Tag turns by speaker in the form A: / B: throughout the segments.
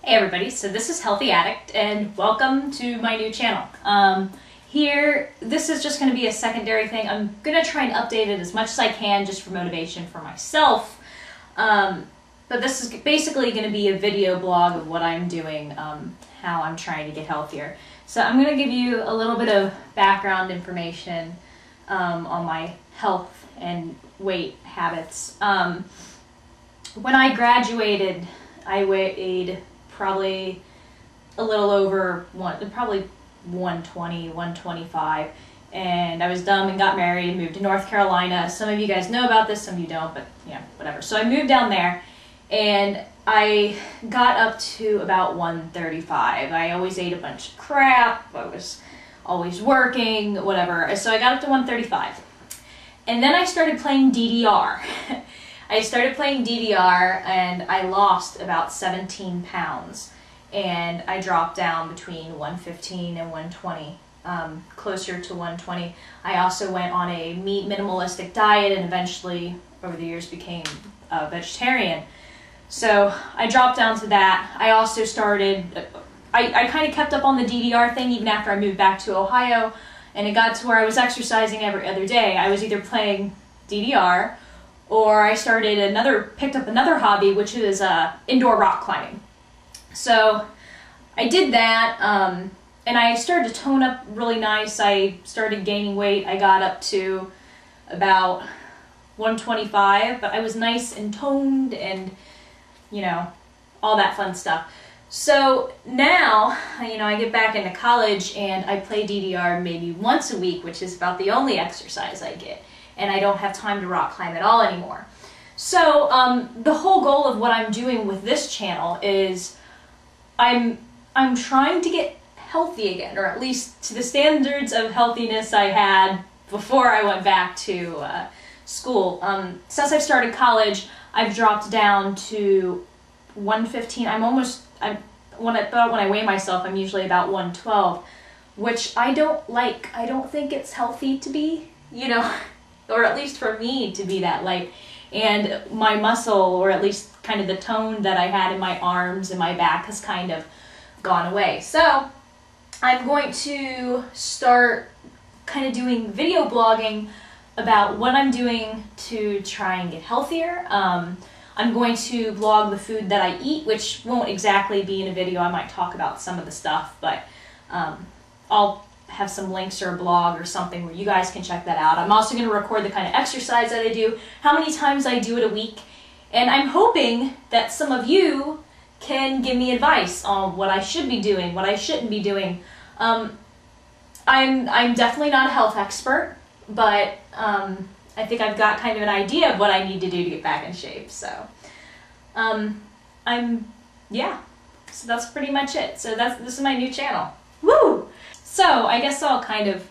A: Hey everybody, so this is Healthy Addict and welcome to my new channel. This is just going to be a secondary thing. I'm going to try and update it as much as I can just for motivation for myself. But this is basically going to be a video blog of what I'm doing, how I'm trying to get healthier. So I'm going to give you a little bit of background information on my health and weight habits. When I graduated, I weighed probably a little over probably 120, 125, and I was dumb and got married and moved to North Carolina. Some of you guys know about this, some of you don't, but yeah, whatever. So I moved down there and I got up to about 135. I always ate a bunch of crap, I was always working, whatever. So I got up to 135. And then I started playing DDR. I started playing DDR and I lost about 17 pounds and I dropped down between 115 and 120, closer to 120. I also went on a meat minimalistic diet and eventually over the years became a vegetarian. So I dropped down to that. I also started, I kind of kept up on the DDR thing even after I moved back to Ohio, and it got to where I was exercising every other day. I was either playing DDR or I picked up another hobby, which is indoor rock climbing. So I did that, and I started to tone up really nice. I started gaining weight. I got up to about 125, but I was nice and toned and, you know, all that fun stuff. So now, you know, I get back into college and I play DDR maybe once a week, which is about the only exercise I get. And I don't have time to rock climb at all anymore. So the whole goal of what I'm doing with this channel is I'm trying to get healthy again, or at least to the standards of healthiness I had before I went back to school. Since I've started college, I've dropped down to 115. When I weigh myself, I'm usually about 112, which I don't like. I don't think it's healthy to be, you know, or at least for me to be that light. And my muscle, or at least kind of the tone that I had in my arms and my back, has kind of gone away. So I'm going to start kind of doing video blogging about what I'm doing to try and get healthier. I'm going to blog the food that I eat, which won't exactly be in a video. I might talk about some of the stuff, but I'll have some links or a blog or something where you guys can check that out. I'm also going to record the kind of exercise that I do, how many times I do it a week, and I'm hoping that some of you can give me advice on what I should be doing, what I shouldn't be doing. I'm definitely not a health expert, but I think I've got kind of an idea of what I need to do to get back in shape. So yeah, so that's pretty much it. So this is my new channel. Woo! So I guess I'll kind of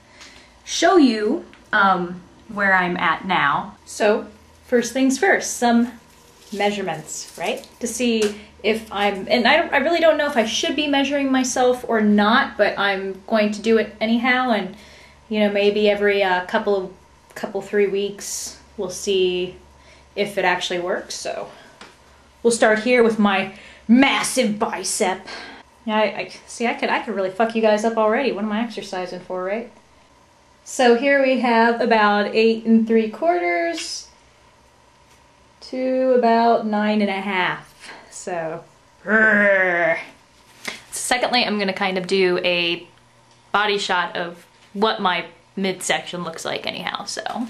A: show you where I'm at now. So first things first, some measurements, right? To see if and I really don't know if I should be measuring myself or not, but I'm going to do it anyhow, and you know, maybe every couple 3 weeks we'll see if it actually works. So we'll start here with my massive bicep. Yeah, I could really fuck you guys up already. What am I exercising for, right? So here we have about 8 3/4 to about 9 1/2. So, secondly, I'm gonna kind of do a body shot of what my midsection looks like anyhow. So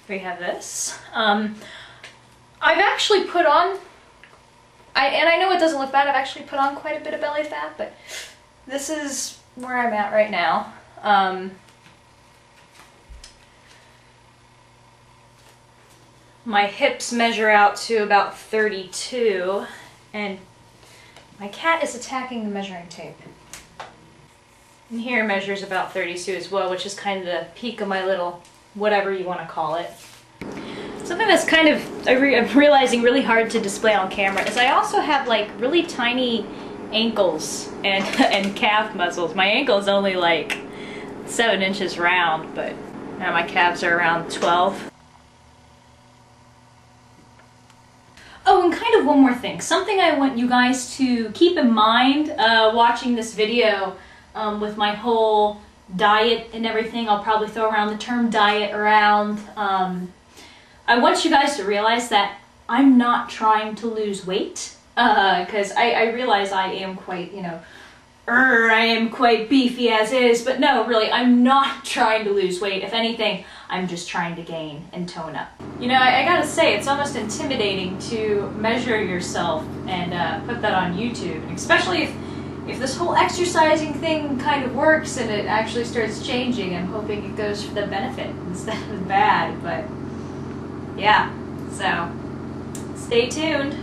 A: we have this. I've actually put on, and I know it doesn't look bad, I've actually put on quite a bit of belly fat, but this is where I'm at right now. My hips measure out to about 32, and my cat is attacking the measuring tape. And here measures about 32 as well, which is kind of the peak of my little, whatever you want to call it. Something that's kind of, I'm realizing, really hard to display on camera is I also have like really tiny ankles and calf muscles. My ankle is only like 7 inches round, but now my calves are around 12. Oh, and kind of one more thing. Something I want you guys to keep in mind watching this video with my whole diet and everything. I'll probably throw around the term diet around. I want you guys to realize that I'm not trying to lose weight, because I realize I am quite, I am quite beefy as is, but no, really, I'm not trying to lose weight. If anything, I'm just trying to gain and tone up. I gotta say, it's almost intimidating to measure yourself and put that on YouTube, especially if this whole exercising thing kind of works and it actually starts changing. I'm hoping it goes for the benefit instead of the bad, but yeah, so stay tuned.